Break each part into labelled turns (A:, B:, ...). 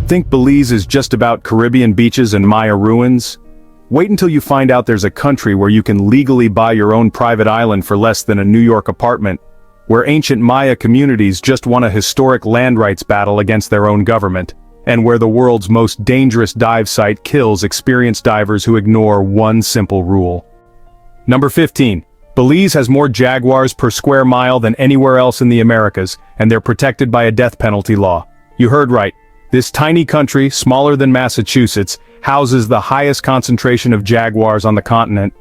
A: Think Belize is just about Caribbean beaches and Maya ruins? Wait until you find out there's a country where you can legally buy your own private island for less than a New York apartment, where ancient Maya communities just won a historic land rights battle against their own government, and where the world's most dangerous dive site kills experienced divers who ignore one simple rule. Number 15. Belize has more jaguars per square mile than anywhere else in the Americas, and they're protected by a death penalty law. You heard right. This tiny country, smaller than Massachusetts, houses the highest concentration of jaguars on the continent.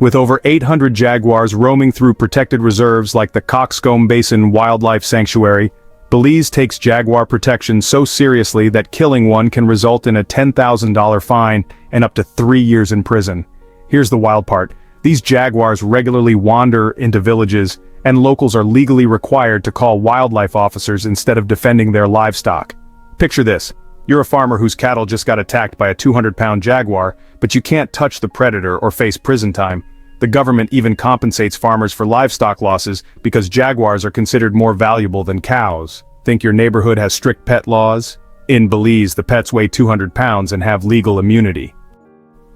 A: With over 800 jaguars roaming through protected reserves like the Coxcomb Basin Wildlife Sanctuary, Belize takes jaguar protection so seriously that killing one can result in a $10,000 fine and up to 3 years in prison. Here's the wild part. These jaguars regularly wander into villages, and locals are legally required to call wildlife officers instead of defending their livestock. Picture this. You're a farmer whose cattle just got attacked by a 200-pound jaguar, but you can't touch the predator or face prison time. The government even compensates farmers for livestock losses because jaguars are considered more valuable than cows. Think your neighborhood has strict pet laws? In Belize, the pets weigh 200 pounds and have legal immunity.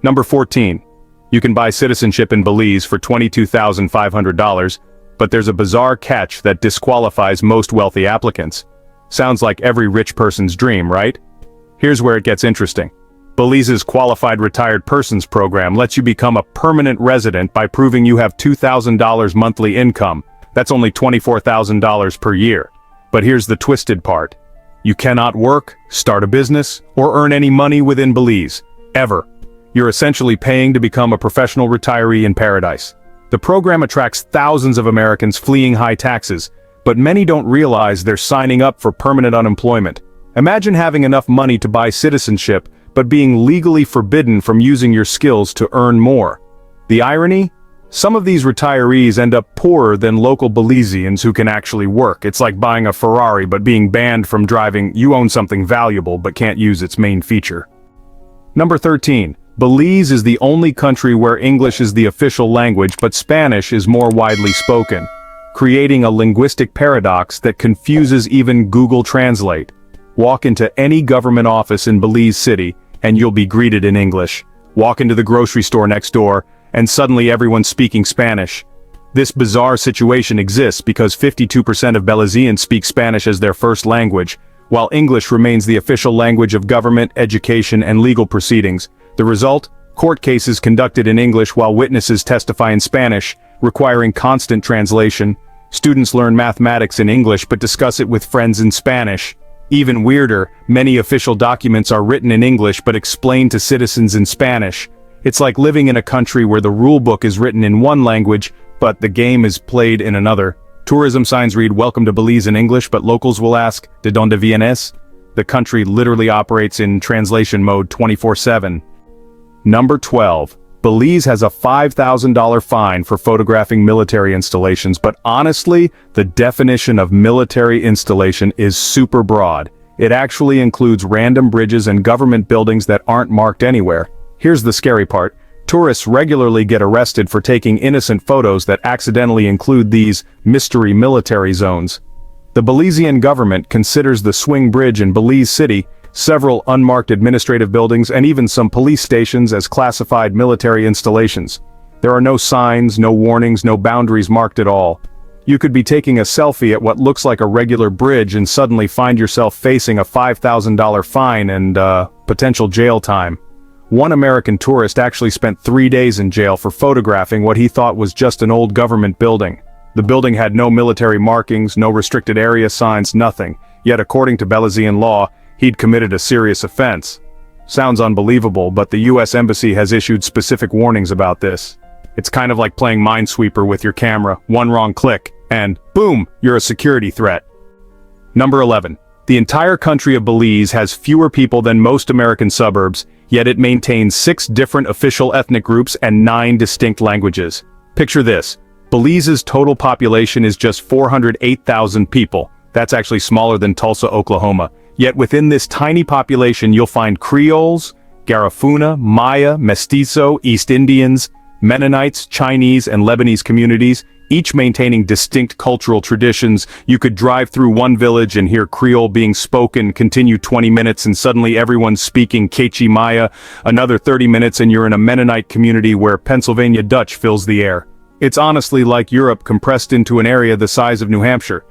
A: Number 14. You can buy citizenship in Belize for $22,500, but there's a bizarre catch that disqualifies most wealthy applicants. Sounds like every rich person's dream, right? Here's where it gets interesting. Belize's Qualified Retired Persons Program lets you become a permanent resident by proving you have $2,000 monthly income. That's only $24,000 per year. But here's the twisted part. You cannot work, start a business, or earn any money within Belize. Ever. You're essentially paying to become a professional retiree in paradise. The program attracts thousands of Americans fleeing high taxes, but many don't realize they're signing up for permanent unemployment. Imagine having enough money to buy citizenship, but being legally forbidden from using your skills to earn more. The irony? Some of these retirees end up poorer than local Belizeans who can actually work. It's like buying a Ferrari but being banned from driving. You own something valuable but can't use its main feature. Number 13. Belize is the only country where English is the official language but Spanish is more widely spoken, creating a linguistic paradox that confuses even Google Translate. Walk into any government office in Belize City, and you'll be greeted in English. Walk into the grocery store next door, and suddenly everyone's speaking Spanish. This bizarre situation exists because 52% of Belizeans speak Spanish as their first language, while English remains the official language of government, education, and legal proceedings. The result? Court cases conducted in English while witnesses testify in Spanish, requiring constant translation. Students learn mathematics in English but discuss it with friends in Spanish. Even weirder, many official documents are written in English but explained to citizens in Spanish. It's like living in a country where the rule book is written in one language, but the game is played in another. Tourism signs read "Welcome to Belize" in English, but locals will ask, "De dónde vienes?" The country literally operates in translation mode 24/7. Number 12. Belize has a $5,000 fine for photographing military installations, but honestly, the definition of military installation is super broad. It actually includes random bridges and government buildings that aren't marked anywhere. Here's the scary part. Tourists regularly get arrested for taking innocent photos that accidentally include these mystery military zones. The Belizean government considers the swing bridge in Belize City, several unmarked administrative buildings, and even some police stations as classified military installations. There are no signs, no warnings, no boundaries marked at all. You could be taking a selfie at what looks like a regular bridge and suddenly find yourself facing a $5,000 fine and, potential jail time. One American tourist actually spent 3 days in jail for photographing what he thought was just an old government building. The building had no military markings, no restricted area signs, nothing. Yet according to Belizean law, he'd committed a serious offense. Sounds unbelievable, but the US Embassy has issued specific warnings about this. It's kind of like playing Minesweeper with your camera. One wrong click, and boom, you're a security threat. Number 11. The entire country of Belize has fewer people than most American suburbs, yet it maintains 6 different official ethnic groups and 9 distinct languages. Picture this. Belize's total population is just 408,000 people. That's actually smaller than Tulsa, Oklahoma. Yet within this tiny population you'll find Creoles, Garifuna, Maya, Mestizo, East Indians, Mennonites, Chinese, and Lebanese communities, each maintaining distinct cultural traditions. You could drive through one village and hear Creole being spoken, continue 20 minutes and suddenly everyone's speaking Quechua Maya, another 30 minutes and you're in a Mennonite community where Pennsylvania Dutch fills the air. It's honestly like Europe compressed into an area the size of New Hampshire.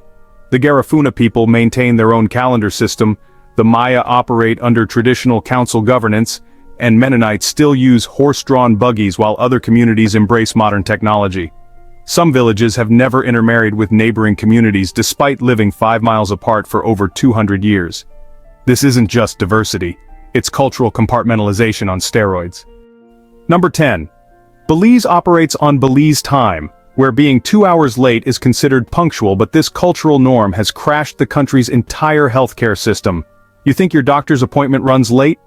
A: The Garifuna people maintain their own calendar system, the Maya operate under traditional council governance, and Mennonites still use horse-drawn buggies while other communities embrace modern technology. Some villages have never intermarried with neighboring communities despite living 5 miles apart for over 200 years. This isn't just diversity, it's cultural compartmentalization on steroids. Number 10. Belize operates on Belize time, where being 2 hours late is considered punctual, but this cultural norm has crashed the country's entire healthcare system. You think your doctor's appointment runs late?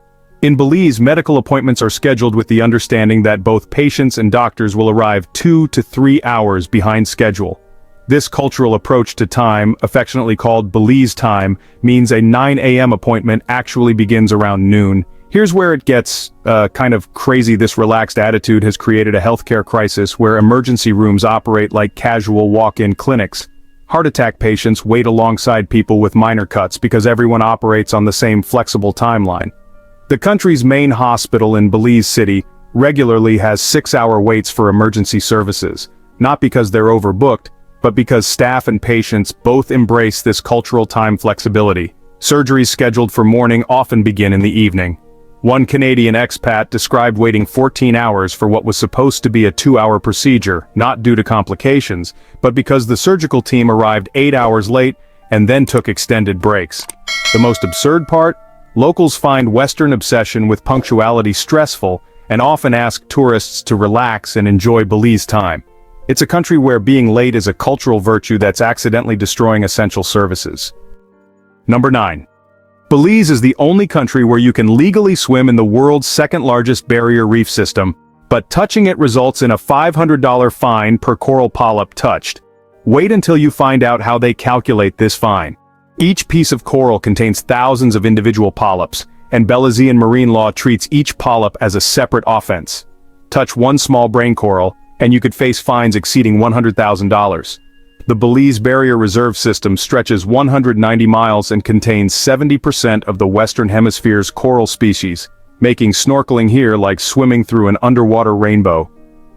A: In Belize, medical appointments are scheduled with the understanding that both patients and doctors will arrive 2 to 3 hours behind schedule. This cultural approach to time, affectionately called Belize time, means a 9 a.m. appointment actually begins around noon. Here's where it gets kind of crazy. This relaxed attitude has created a healthcare crisis where emergency rooms operate like casual walk-in clinics. Heart attack patients wait alongside people with minor cuts because everyone operates on the same flexible timeline. The country's main hospital in Belize City regularly has 6-hour waits for emergency services, not because they're overbooked, but because staff and patients both embrace this cultural time flexibility. Surgeries scheduled for morning often begin in the evening. One Canadian expat described waiting 14 hours for what was supposed to be a 2-hour procedure, not due to complications, but because the surgical team arrived 8 hours late and then took extended breaks. The most absurd part? Locals find Western obsession with punctuality stressful and often ask tourists to relax and enjoy Belize time. It's a country where being late is a cultural virtue that's accidentally destroying essential services. Number 9. Belize is the only country where you can legally swim in the world's second-largest barrier reef system, but touching it results in a $500 fine per coral polyp touched. Wait until you find out how they calculate this fine. Each piece of coral contains thousands of individual polyps, and Belizean marine law treats each polyp as a separate offense. Touch one small brain coral, and you could face fines exceeding $100,000. The Belize Barrier Reserve System stretches 190 miles and contains 70% of the Western Hemisphere's coral species, making snorkeling here like swimming through an underwater rainbow.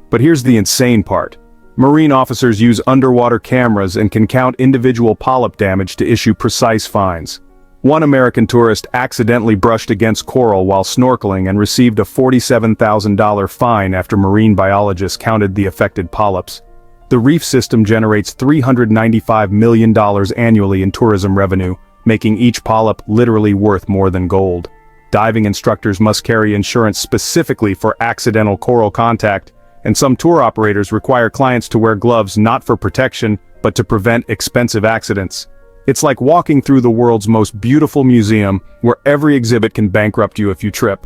A: But here's the insane part. Marine officers use underwater cameras and can count individual polyp damage to issue precise fines. One American tourist accidentally brushed against coral while snorkeling and received a $47,000 fine after marine biologists counted the affected polyps. The reef system generates $395 million annually in tourism revenue, making each polyp literally worth more than gold. Diving instructors must carry insurance specifically for accidental coral contact, and some tour operators require clients to wear gloves not for protection, but to prevent expensive accidents. It's like walking through the world's most beautiful museum, where every exhibit can bankrupt you if you trip.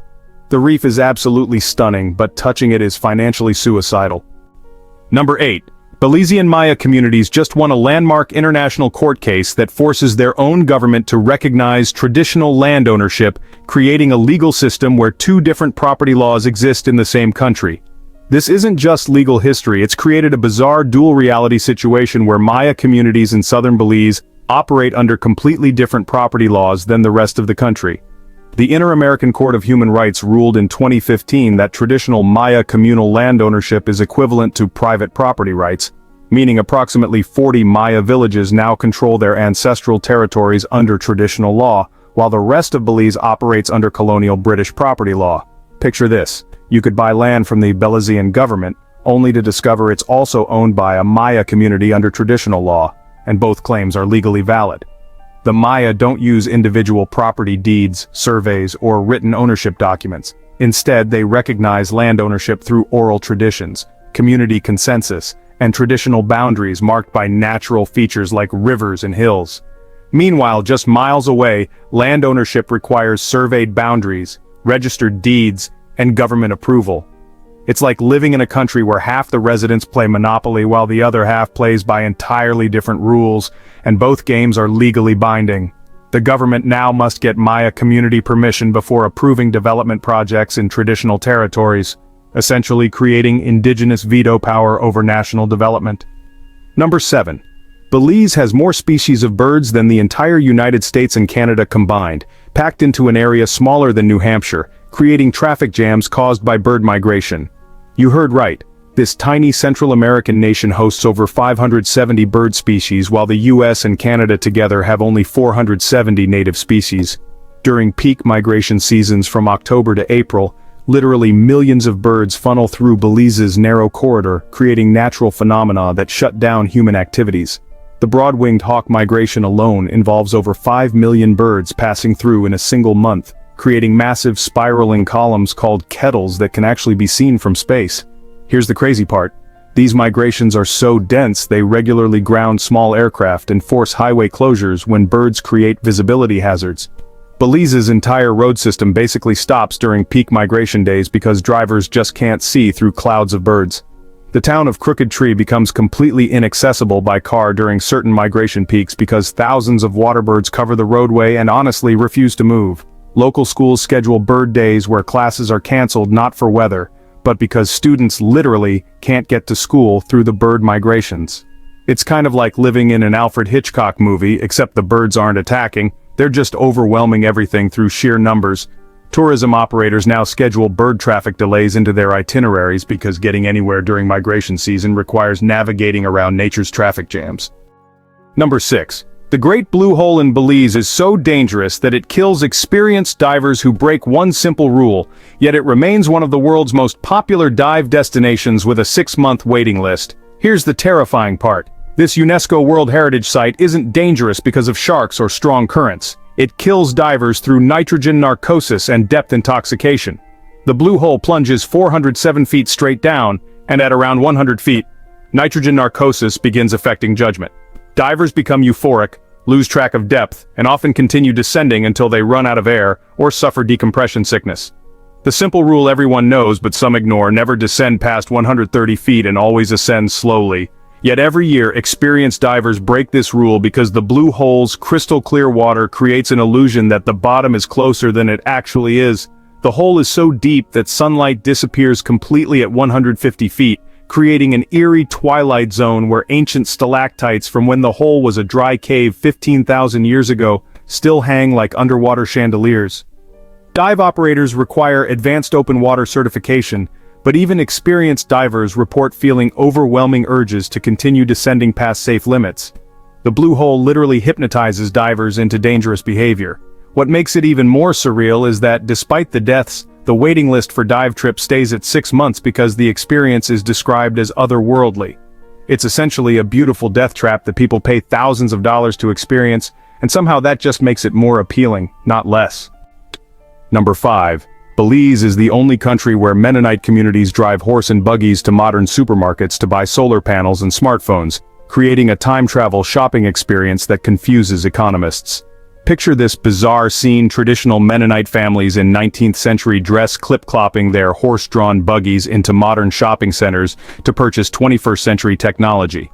A: The reef is absolutely stunning, but touching it is financially suicidal. Number 8. Belizean Maya communities just won a landmark international court case that forces their own government to recognize traditional land ownership, creating a legal system where two different property laws exist in the same country. This isn't just legal history, it's created a bizarre dual reality situation where Maya communities in southern Belize operate under completely different property laws than the rest of the country. The Inter-American Court of Human Rights ruled in 2015 that traditional Maya communal land ownership is equivalent to private property rights, meaning approximately 40 Maya villages now control their ancestral territories under traditional law, while the rest of Belize operates under colonial British property law. Picture this. You could buy land from the Belizean government, only to discover it's also owned by a Maya community under traditional law, and both claims are legally valid. The Maya don't use individual property deeds, surveys, or written ownership documents. Instead, they recognize land ownership through oral traditions, community consensus, and traditional boundaries marked by natural features like rivers and hills. Meanwhile, just miles away, land ownership requires surveyed boundaries, registered deeds, and government approval. It's like living in a country where half the residents play Monopoly while the other half plays by entirely different rules, and both games are legally binding. The government now must get Maya community permission before approving development projects in traditional territories, essentially creating indigenous veto power over national development. Number 7. Belize has more species of birds than the entire United States and Canada combined, packed into an area smaller than New Hampshire, creating traffic jams caused by bird migration. You heard right. This tiny Central American nation hosts over 570 bird species, while the US and Canada together have only 470 native species. During peak migration seasons from October to April, literally millions of birds funnel through Belize's narrow corridor, creating natural phenomena that shut down human activities. The broad-winged hawk migration alone involves over 5 million birds passing through in a single month, creating massive spiraling columns called kettles that can actually be seen from space. Here's the crazy part. These migrations are so dense they regularly ground small aircraft and force highway closures when birds create visibility hazards. Belize's entire road system basically stops during peak migration days because drivers just can't see through clouds of birds. The town of Crooked Tree becomes completely inaccessible by car during certain migration peaks because thousands of waterbirds cover the roadway and honestly refuse to move. Local schools schedule bird days where classes are canceled not for weather, but because students literally can't get to school through the bird migrations. It's kind of like living in an Alfred Hitchcock movie, except the birds aren't attacking, they're just overwhelming everything through sheer numbers. Tourism operators now schedule bird traffic delays into their itineraries because getting anywhere during migration season requires navigating around nature's traffic jams. Number 6. The Great Blue Hole in Belize is so dangerous that it kills experienced divers who break one simple rule, yet it remains one of the world's most popular dive destinations with a 6-month waiting list. Here's the terrifying part. This UNESCO World Heritage Site isn't dangerous because of sharks or strong currents. It kills divers through nitrogen narcosis and depth intoxication. The blue hole plunges 407 feet straight down, and at around 100 feet, nitrogen narcosis begins affecting judgment. Divers become euphoric, lose track of depth, and often continue descending until they run out of air or suffer decompression sickness. The simple rule everyone knows but some ignore: never descend past 130 feet and always ascend slowly. Yet every year, experienced divers break this rule because the blue hole's crystal clear water creates an illusion that the bottom is closer than it actually is. The hole is so deep that sunlight disappears completely at 150 feet, creating an eerie twilight zone where ancient stalactites from when the hole was a dry cave 15,000 years ago still hang like underwater chandeliers. Dive operators require advanced open water certification, but even experienced divers report feeling overwhelming urges to continue descending past safe limits. The blue hole literally hypnotizes divers into dangerous behavior. What makes it even more surreal is that, despite the deaths, the waiting list for dive trips stays at 6 months because the experience is described as otherworldly. It's essentially a beautiful death trap that people pay thousands of dollars to experience, and somehow that just makes it more appealing, not less. Number 5. Belize is the only country where Mennonite communities drive horse and buggies to modern supermarkets to buy solar panels and smartphones, creating a time-travel shopping experience that confuses economists. Picture this bizarre scene: traditional Mennonite families in 19th century dress clip-clopping their horse-drawn buggies into modern shopping centers to purchase 21st century technology.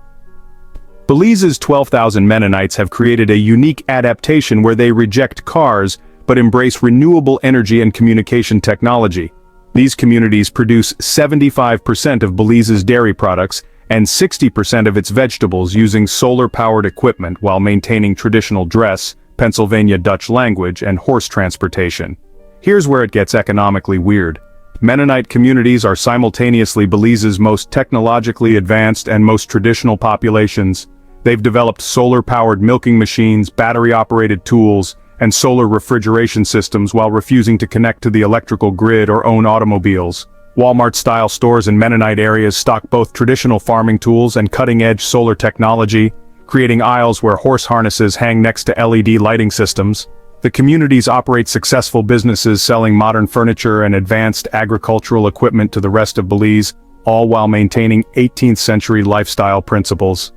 A: Belize's 12,000 Mennonites have created a unique adaptation where they reject cars but embrace renewable energy and communication technology. These communities produce 75% of Belize's dairy products and 60% of its vegetables using solar-powered equipment while maintaining traditional dress, Pennsylvania Dutch language, and horse transportation. Here's where it gets economically weird. Mennonite communities are simultaneously Belize's most technologically advanced and most traditional populations. They've developed solar-powered milking machines, battery-operated tools, and solar refrigeration systems while refusing to connect to the electrical grid or own automobiles. Walmart-style stores in Mennonite areas stock both traditional farming tools and cutting-edge solar technology, creating aisles where horse harnesses hang next to LED lighting systems. The communities operate successful businesses selling modern furniture and advanced agricultural equipment to the rest of Belize, all while maintaining 18th-century lifestyle principles.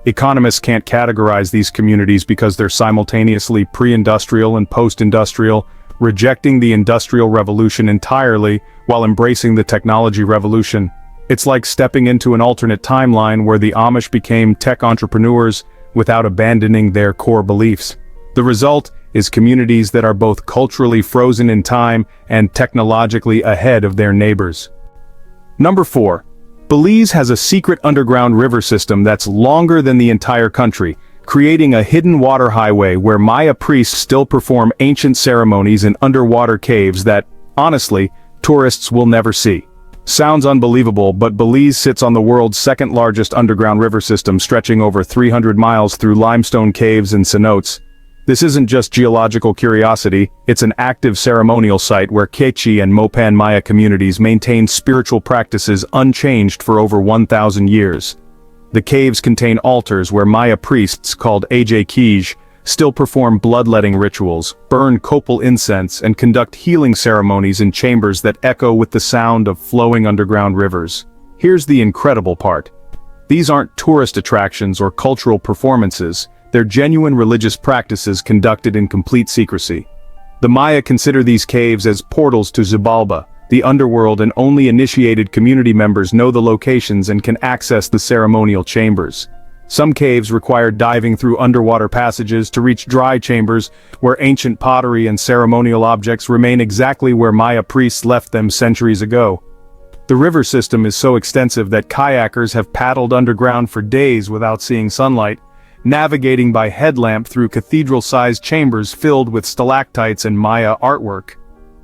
A: Economists can't categorize these communities because they're simultaneously pre-industrial and post-industrial, rejecting the Industrial Revolution entirely while embracing the technology revolution. It's like stepping into an alternate timeline where the Amish became tech entrepreneurs without abandoning their core beliefs. The result is communities that are both culturally frozen in time and technologically ahead of their neighbors. Number 4. Belize has a secret underground river system that's longer than the entire country, creating a hidden water highway where Maya priests still perform ancient ceremonies in underwater caves that, honestly, tourists will never see. Sounds unbelievable, but Belize sits on the world's second largest underground river system, stretching over 300 miles through limestone caves and cenotes. This isn't just geological curiosity, it's an active ceremonial site where Quechua and Mopan Maya communities maintain spiritual practices unchanged for over 1,000 years. The caves contain altars where Maya priests, called Aj still perform bloodletting rituals, burn copal incense, and conduct healing ceremonies in chambers that echo with the sound of flowing underground rivers. Here's the incredible part. These aren't tourist attractions or cultural performances, they're genuine religious practices conducted in complete secrecy. The Maya consider these caves as portals to Xibalba, the underworld, and only initiated community members know the locations and can access the ceremonial chambers. Some caves require diving through underwater passages to reach dry chambers, where ancient pottery and ceremonial objects remain exactly where Maya priests left them centuries ago. The river system is so extensive that kayakers have paddled underground for days without seeing sunlight, navigating by headlamp through cathedral-sized chambers filled with stalactites and Maya artwork.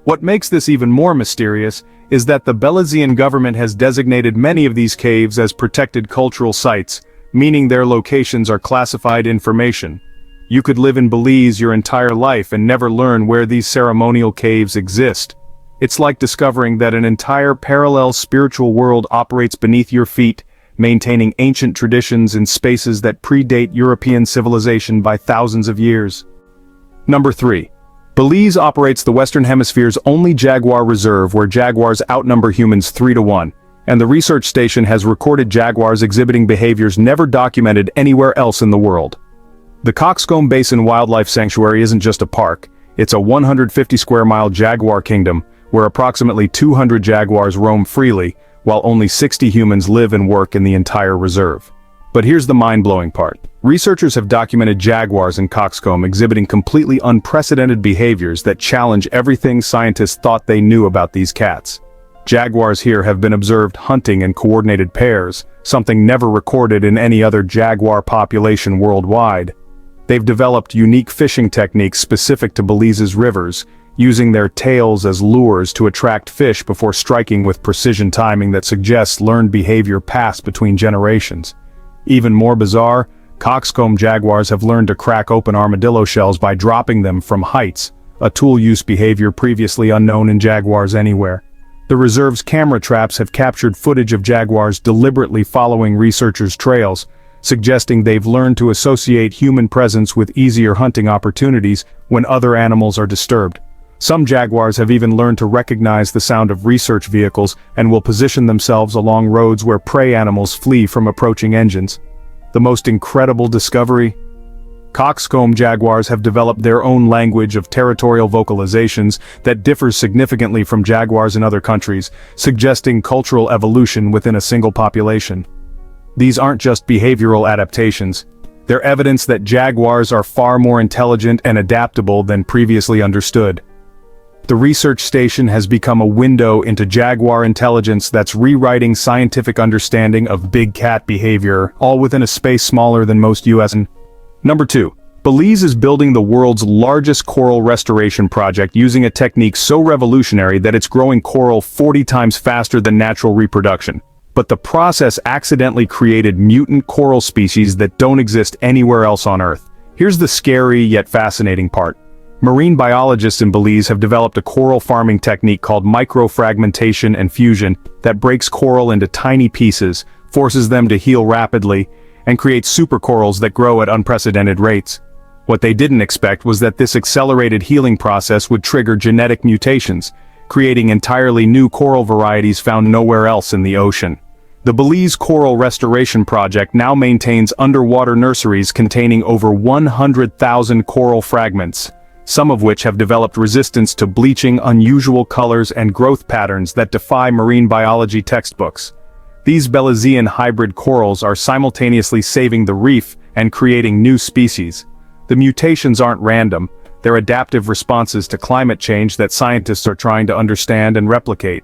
A: What makes this even more mysterious is that the Belizean government has designated many of these caves as protected cultural sites, meaning their locations are classified information. You could live in Belize your entire life and never learn where these ceremonial caves exist. It's like discovering that an entire parallel spiritual world operates beneath your feet, maintaining ancient traditions in spaces that predate European civilization by thousands of years. Number 3. Belize operates the Western Hemisphere's only jaguar reserve where jaguars outnumber humans 3-1, and the research station has recorded jaguars exhibiting behaviors never documented anywhere else in the world. The Coxcomb Basin Wildlife Sanctuary isn't just a park, it's a 150-square-mile jaguar kingdom where approximately 200 jaguars roam freely, while only 60 humans live and work in the entire reserve. But here's the mind-blowing part. Researchers have documented jaguars in Coxcomb exhibiting completely unprecedented behaviors that challenge everything scientists thought they knew about these cats. Jaguars here have been observed hunting in coordinated pairs, something never recorded in any other jaguar population worldwide. They've developed unique fishing techniques specific to Belize's rivers, using their tails as lures to attract fish before striking with precision timing that suggests learned behavior passed between generations. Even more bizarre, Coxcomb jaguars have learned to crack open armadillo shells by dropping them from heights, a tool-use behavior previously unknown in jaguars anywhere. The reserve's camera traps have captured footage of jaguars deliberately following researchers' trails, suggesting they've learned to associate human presence with easier hunting opportunities when other animals are disturbed. Some jaguars have even learned to recognize the sound of research vehicles and will position themselves along roads where prey animals flee from approaching engines. The most incredible discovery? Coxcomb jaguars have developed their own language of territorial vocalizations that differs significantly from jaguars in other countries, suggesting cultural evolution within a single population. These aren't just behavioral adaptations. They're evidence that jaguars are far more intelligent and adaptable than previously understood. The research station has become a window into jaguar intelligence that's rewriting scientific understanding of big cat behavior, all within a space smaller than most US. Number 2. Belize is building the world's largest coral restoration project using a technique so revolutionary that it's growing coral 40 times faster than natural reproduction. But the process accidentally created mutant coral species that don't exist anywhere else on Earth. Here's the scary yet fascinating part. Marine biologists in Belize have developed a coral farming technique called microfragmentation and fusion that breaks coral into tiny pieces, forces them to heal rapidly, and creates supercorals that grow at unprecedented rates. What they didn't expect was that this accelerated healing process would trigger genetic mutations, creating entirely new coral varieties found nowhere else in the ocean. The Belize Coral Restoration Project now maintains underwater nurseries containing over 100,000 coral fragments, some of which have developed resistance to bleaching, unusual colors, and growth patterns that defy marine biology textbooks. These Belizean hybrid corals are simultaneously saving the reef and creating new species. The mutations aren't random, they're adaptive responses to climate change that scientists are trying to understand and replicate.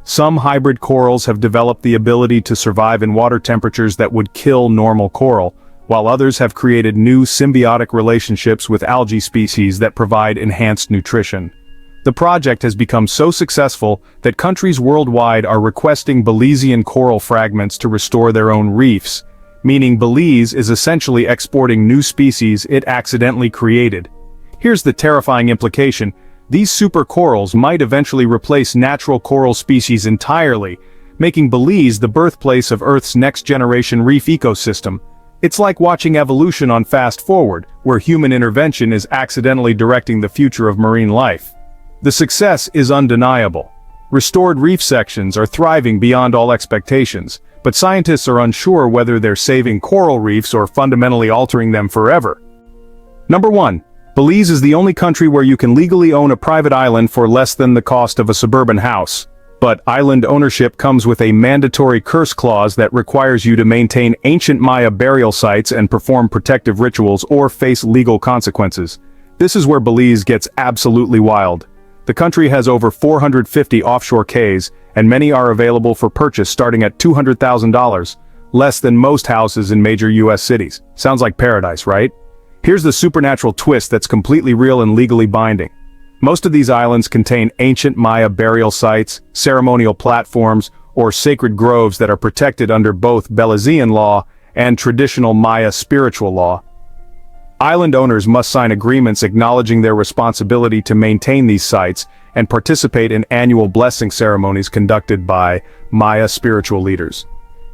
A: Some hybrid corals have developed the ability to survive in water temperatures that would kill normal coral, while others have created new symbiotic relationships with algae species that provide enhanced nutrition. The project has become so successful that countries worldwide are requesting Belizean coral fragments to restore their own reefs, meaning Belize is essentially exporting new species it accidentally created. Here's the terrifying implication: these super corals might eventually replace natural coral species entirely, making Belize the birthplace of Earth's next-generation reef ecosystem. It's like watching evolution on fast forward, where human intervention is accidentally directing the future of marine life. The success is undeniable. Restored reef sections are thriving beyond all expectations, but scientists are unsure whether they're saving coral reefs or fundamentally altering them forever. Number 1. Belize is the only country where you can legally own a private island for less than the cost of a suburban house. But island ownership comes with a mandatory curse clause that requires you to maintain ancient Maya burial sites and perform protective rituals or face legal consequences. This is where Belize gets absolutely wild. The country has over 450 offshore cays, and many are available for purchase starting at $200,000, less than most houses in major US cities. Sounds like paradise, right? Here's the supernatural twist that's completely real and legally binding. Most of these islands contain ancient Maya burial sites, ceremonial platforms, or sacred groves that are protected under both Belizean law and traditional Maya spiritual law. Island owners must sign agreements acknowledging their responsibility to maintain these sites and participate in annual blessing ceremonies conducted by Maya spiritual leaders.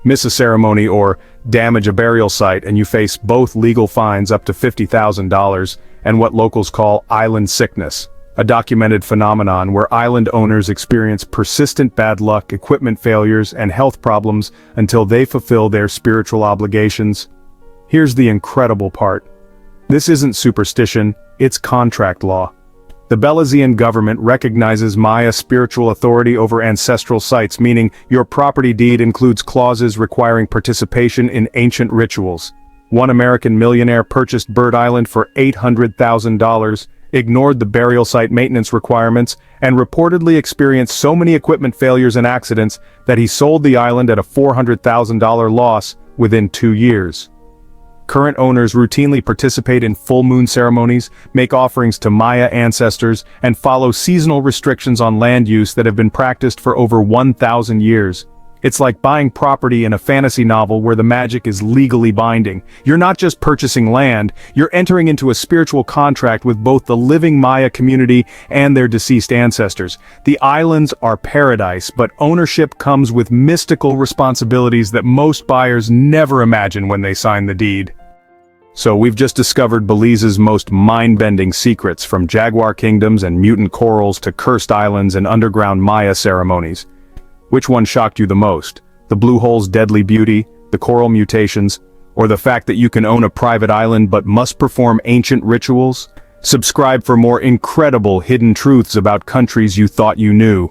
A: Miss a ceremony or damage a burial site and you face both legal fines up to $50,000 and what locals call island sickness, a documented phenomenon where island owners experience persistent bad luck, equipment failures, and health problems until they fulfill their spiritual obligations. Here's the incredible part. This isn't superstition, it's contract law. The Belizean government recognizes Maya spiritual authority over ancestral sites, meaning your property deed includes clauses requiring participation in ancient rituals. One American millionaire purchased Bird Island for $800,000, ignored the burial site maintenance requirements, and reportedly experienced so many equipment failures and accidents that he sold the island at a $400,000 loss within 2 years. Current owners routinely participate in full moon ceremonies, make offerings to Maya ancestors, and follow seasonal restrictions on land use that have been practiced for over 1,000 years. It's like buying property in a fantasy novel where the magic is legally binding. You're not just purchasing land, you're entering into a spiritual contract with both the living Maya community and their deceased ancestors. The islands are paradise, but ownership comes with mystical responsibilities that most buyers never imagine when they sign the deed. So we've just discovered Belize's most mind-bending secrets, from jaguar kingdoms and mutant corals to cursed islands and underground Maya ceremonies. Which one shocked you the most? The blue hole's deadly beauty, the coral mutations, or the fact that you can own a private island but must perform ancient rituals? Subscribe for more incredible hidden truths about countries you thought you knew.